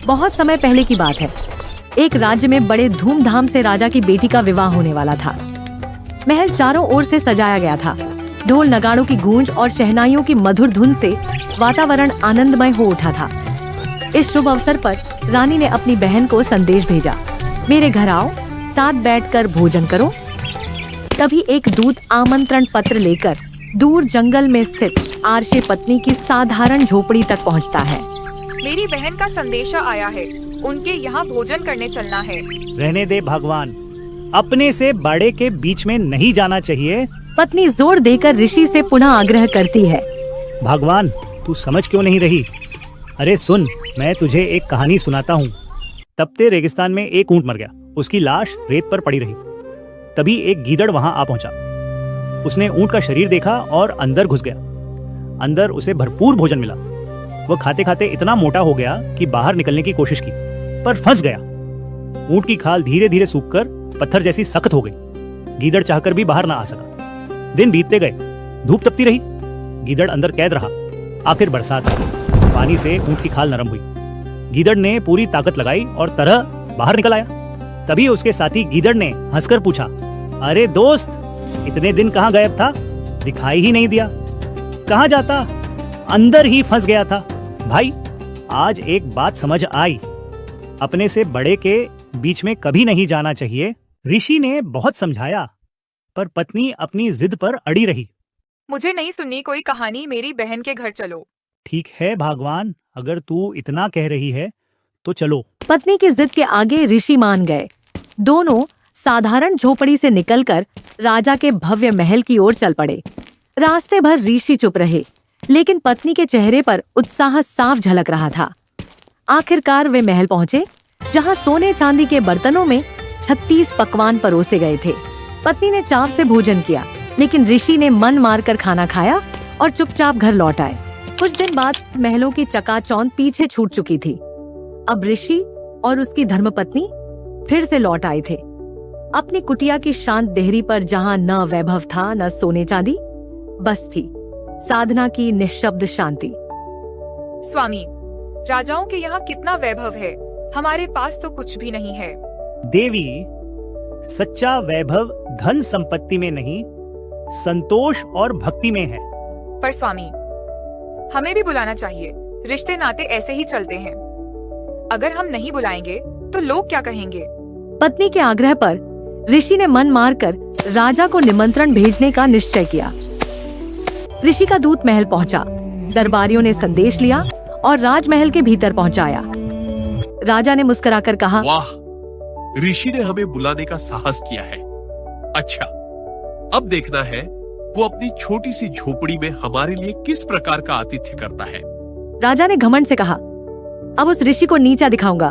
बहुत समय पहले की बात है। एक राज्य में बड़े धूमधाम से राजा की बेटी का विवाह होने वाला था। महल चारों ओर से सजाया गया था। ढोल नगाड़ों की गूंज और शहनाइयों की मधुर धुन से वातावरण आनंदमय हो उठा था। इस शुभ अवसर पर रानी ने अपनी बहन को संदेश भेजा, मेरे घर आओ, साथ बैठकर भोजन करो। तभी एक दूत आमंत्रण पत्र लेकर दूर जंगल में स्थित आरशे पत्नी की साधारण झोपड़ी तक पहुंचता है। मेरी बहन का संदेशा आया है, उनके यहाँ भोजन करने चलना है। रहने दे भगवान, अपने से बड़े के बीच में नहीं जाना चाहिए। पत्नी जोर देकर ऋषि से पुनः आग्रह करती है। भगवान, तू समझ क्यों नहीं रही? अरे सुन, मैं तुझे एक कहानी सुनाता हूँ। तपते रेगिस्तान में एक ऊंट मर गया। उसकी लाश रेत पर पड़ी रही। तभी एक गीदड़ वहां आ पहुंचा। उसने ऊंट का शरीर देखा और अंदर घुस गया। अंदर उसे भरपूर भोजन मिला। वह खाते खाते इतना मोटा हो गया कि बाहर निकलने की कोशिश की, पर फंस गया। ऊंट की खाल धीरे धीरे सूखकर पत्थर जैसी सख्त हो गई। गीदड़ चाहकर भी बाहर ना आ सका। दिन बीतते गए, धूप तपती रही, गीदड़ अंदर कैद रहा। आखिर बरसात आई। पानी से ऊंट की खाल नरम हुई। गीदड़ ने पूरी ताकत लगाई और तरह बाहर निकल आया। तभी उसके साथी गीदड़ ने हंसकर पूछा, अरे दोस्त, इतने दिन कहाँ गायब था? दिखाई ही नहीं दिया। कहाँ जाता? अंदर ही फंस गया था। भाई, आज एक बात समझ आई, अपने से बड़े के बीच में कभी नहीं जाना चाहिए। ऋषि ने बहुत समझाया, पर पत्नी अपनी जिद पर अड़ी रही। मुझे नहीं सुननी कोई कहानी, मेरी बहन के घर चलो। ठीक है भगवान, अगर तू इतना कह रही है तो चलो। पत्नी की जिद के आगे ऋषि मान गए। दोनों साधारण झोपड़ी से निकलकर राजा के भव्य महल की ओर चल पड़े। रास्ते भर ऋषि चुप रहे, लेकिन पत्नी के चेहरे पर उत्साह साफ झलक रहा था। आखिरकार वे महल पहुंचे, जहां सोने चांदी के बर्तनों में 36 पकवान परोसे गए थे। पत्नी ने चाव से भोजन किया, लेकिन ऋषि ने मन मारकर खाना खाया और चुपचाप घर लौट आए। कुछ दिन बाद महलों की चकाचौंध पीछे छूट चुकी थी। अब ऋषि और उसकी धर्मपत्नी फिर से लौट आए थे, अपनी कुटिया की शांत देहरी पर, जहां न वैभव था न सोने चांदी, बस थी साधना की निःशब्द शांति। स्वामी, राजाओं के यहाँ कितना वैभव है, हमारे पास तो कुछ भी नहीं है। देवी, सच्चा वैभव धन संपत्ति में नहीं, संतोष और भक्ति में है। पर स्वामी, हमें भी बुलाना चाहिए। रिश्ते नाते ऐसे ही चलते हैं। अगर हम नहीं बुलाएंगे तो लोग क्या कहेंगे? पत्नी के आग्रह पर ऋषि ने मन मारकर राजा को निमंत्रण भेजने का निश्चय किया। ऋषि का दूत महल पहुंचा। दरबारियों ने संदेश लिया और राजमहल के भीतर पहुंचाया। राजा ने मुस्कुराकर कहा, वाह, ऋषि ने हमें बुलाने का साहस किया है। अच्छा, अब देखना है वो अपनी छोटी सी झोपड़ी में हमारे लिए किस प्रकार का आतिथ्य करता है। राजा ने घमंड से कहा, अब उस ऋषि को नीचा दिखाऊंगा।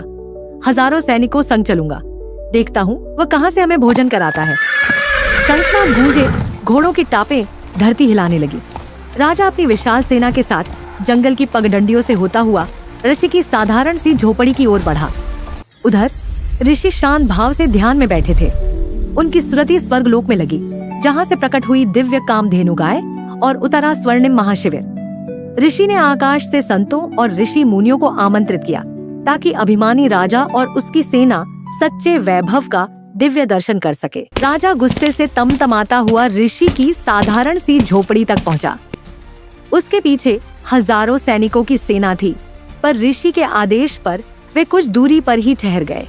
हजारों सैनिकों संग चलूंगा। देखता हूँ वह कहाँ से हमें भोजन कराता है। शंखनाद गूंजे, घोड़ों की टापें धरती हिलाने लगी। राजा अपनी विशाल सेना के साथ जंगल की पगडंडियों से होता हुआ ऋषि की साधारण सी झोपड़ी की ओर बढ़ा। उधर ऋषि शांत भाव से ध्यान में बैठे थे। उनकी सुरति स्वर्गलोक में लगी, जहाँ से प्रकट हुई दिव्य कामधेनु गाय और उतरा स्वर्णिम महाशिविर। ऋषि ने आकाश से संतों और ऋषि मुनियों को आमंत्रित किया, ताकि अभिमानी राजा और उसकी सेना सच्चे वैभव का दिव्य दर्शन कर सके। राजा गुस्से से तमतमाता हुआ ऋषि की साधारण सी झोपड़ी तक पहुंचा। उसके पीछे हजारों सैनिकों की सेना थी, पर ऋषि के आदेश पर वे कुछ दूरी पर ही ठहर गए।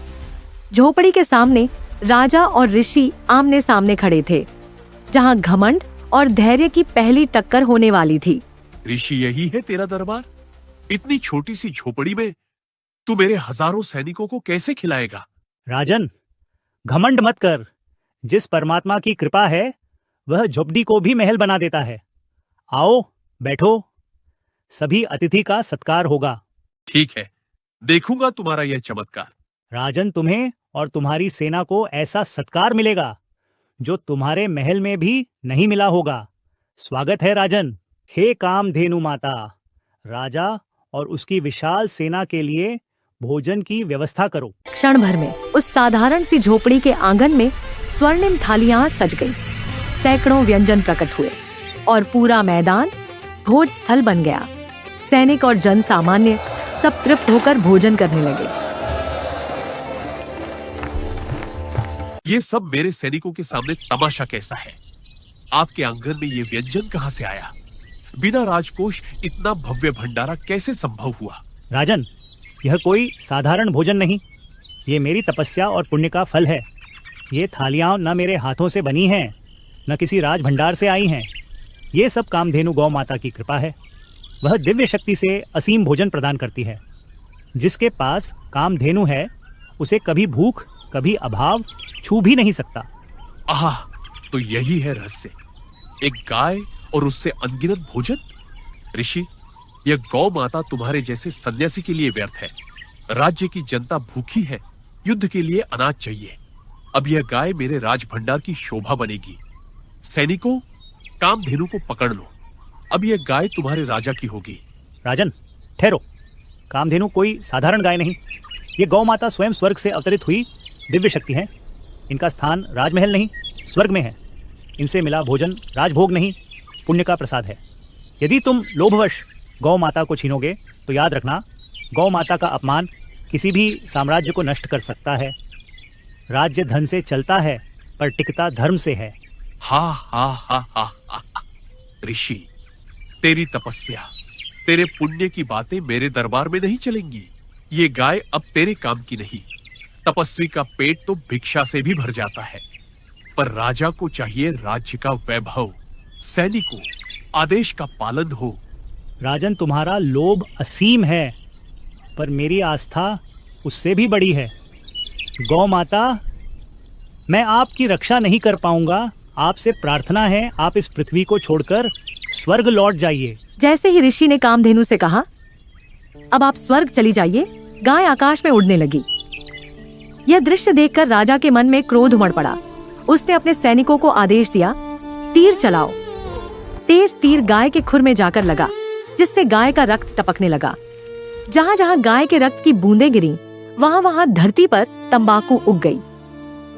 झोपड़ी के सामने राजा और ऋषि आमने सामने खड़े थे, जहां घमंड और धैर्य की पहली टक्कर होने वाली थी। ऋषि, यही है तेरा दरबार? इतनी छोटी सी झोपड़ी में तू मेरे हजारों सैनिकों को कैसे खिलाएगा? राजन, घमंड मत कर। जिस परमात्मा की कृपा है, वह झोपड़ी को भी महल बना देता है। आओ, बैठो, सभी अतिथि का सत्कार होगा। ठीक है, देखूंगा तुम्हारा यह चमत्कार। राजन, तुम्हें और तुम्हारी सेना को ऐसा सत्कार मिलेगा जो तुम्हारे महल में भी नहीं मिला होगा। स्वागत है राजन। हे कामधेनु माता, राजा और उसकी विशाल सेना के लिए भोजन की व्यवस्था करो। क्षण भर में उस साधारण सी झोपड़ी के आंगन में स्वर्णिम थालियां सज गईं। सैकड़ों व्यंजन प्रकट हुए और पूरा मैदान भोज स्थल बन गया। सैनिक और जन सामान्य सब तृप्त होकर भोजन करने लगे। ये सब मेरे सैनिकों के सामने तमाशा कैसा है? आपके आंगन में ये व्यंजन कहां से आया? बिना राजकोष इतना भव्य भंडारा कैसे संभव हुआ? राजन, यह कोई साधारण भोजन नहीं, ये मेरी तपस्या और पुण्य का फल है। ये थालियां न मेरे हाथों से बनी हैं, न किसी राज भंडार से आई हैं। ये सब कामधेनु गौ माता की कृपा है। वह दिव्य शक्ति से असीम भोजन प्रदान करती है। जिसके पास कामधेनु है उसे कभी भूख, कभी अभाव छू भी नहीं सकता। आह, तो यही है रहस्य, एक गाय और उससे अनगिनत भोजन। ऋषि, यह गौ माता तुम्हारे जैसे सन्यासी के लिए व्यर्थ है। राज्य की जनता भूखी है, युद्ध के लिए अनाज चाहिए। अब यह गाय मेरे राज भंडार की शोभा बनेगी। सैनिकों, कामधेनु को पकड़ लो। अब यह गाय तुम्हारे राजा की होगी। राजन, ठहरो। कामधेनु कोई साधारण गाय नहीं, ये गौ माता स्वयं स्वर्ग से अवतरित हुई दिव्य शक्ति है। इनका स्थान राजमहल नहीं, स्वर्ग में है। इनसे मिला भोजन राजभोग नहीं, पुण्य का प्रसाद है। यदि तुम लोभवश गौ माता को छीनोगे तो याद रखना, गौ माता का अपमान किसी भी साम्राज्य को नष्ट कर सकता है। राज्य धन से चलता है पर टिकता धर्म से है। हा हा हा हा हा। ऋषि, तेरी तपस्या, तेरे पुण्य की बातें मेरे दरबार में नहीं चलेंगी। ये गाय अब तेरे काम की नहीं। तपस्वी का पेट तो भिक्षा से भी भर जाता है, पर राजा को चाहिए राज्य का वैभव, सैनिकों, आदेश का पालन हो। राजन, तुम्हारा लोभ असीम है, पर मेरी आस्था उससे भी बड़ी है। गौ माता, मैं आपकी रक्षा नहीं कर पाऊंगा। आपसे प्रार्थना है, आप इस पृथ्वी को छोड़कर स्वर्ग लौट जाइए। जैसे ही ऋषि ने कामधेनु से कहा, अब आप स्वर्ग चली जाइए, गाय आकाश में उड़ने लगी। यह दृश्य देखकर राजा के मन में क्रोध उमड़ पड़ा। उसने अपने सैनिकों को आदेश दिया, तीर चलाओ। तेज तीर गाय के खुर में जाकर लगा, जिससे गाय का रक्त टपकने लगा। जहाँ जहाँ गाय के रक्त की बूंदें गिरी, वहाँ वहाँ धरती पर तंबाकू उग गई।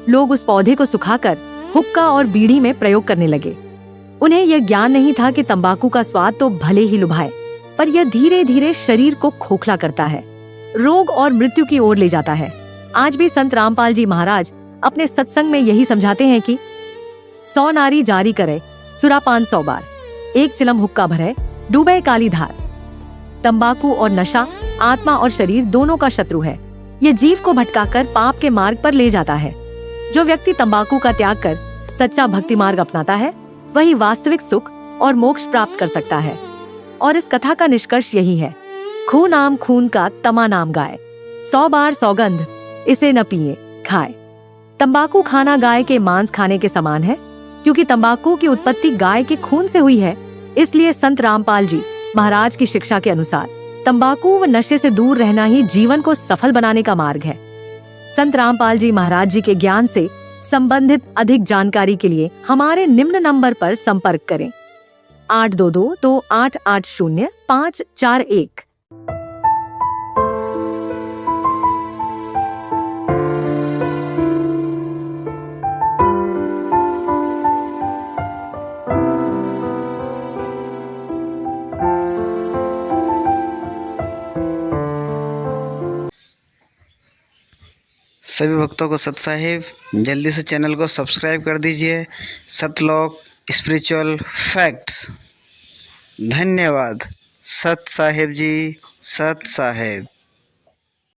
लोग उस पौधे को सुखाकर हुक्का और बीड़ी में प्रयोग करने लगे। उन्हें यह ज्ञान नहीं था कि तंबाकू का स्वाद तो भले ही लुभाए, पर यह धीरे धीरे शरीर को खोखला करता है, रोग और मृत्यु की ओर ले जाता है। आज भी संत रामपाल जी महाराज अपने सत्संग में यही समझाते हैं कि 100 नारी जारी करे सुरापान 100 बार, एक चिलम हुक्का भरे डूबे काली धार। तंबाकू और नशा आत्मा और शरीर दोनों का शत्रु है। ये जीव को भटकाकर पाप के मार्ग पर ले जाता है। जो व्यक्ति तंबाकू का त्याग कर सच्चा भक्ति मार्ग अपनाता है, वही वास्तविक सुख और मोक्ष प्राप्त कर सकता है। और इस कथा का निष्कर्ष यही है, खून नाम खून का तमा नाम गाय, 100 बार सौगंध इसे न पिए खाए। तंबाकू खाना गाय के मांस खाने के समान है। क्योंकि तंबाकू की उत्पत्ति गाय के खून से हुई है, इसलिए संत रामपाल जी महाराज की शिक्षा के अनुसार तंबाकू व नशे से दूर रहना ही जीवन को सफल बनाने का मार्ग है। संत रामपाल जी महाराज जी के ज्ञान से संबंधित अधिक जानकारी के लिए हमारे निम्न नंबर पर संपर्क करें 8222880541। सभी भक्तों को सत साहिब, जल्दी से चैनल को सब्सक्राइब कर दीजिए। सतलोक स्पिरिचुअल फैक्ट्स। धन्यवाद। सत साहिब जी, सत साहिब।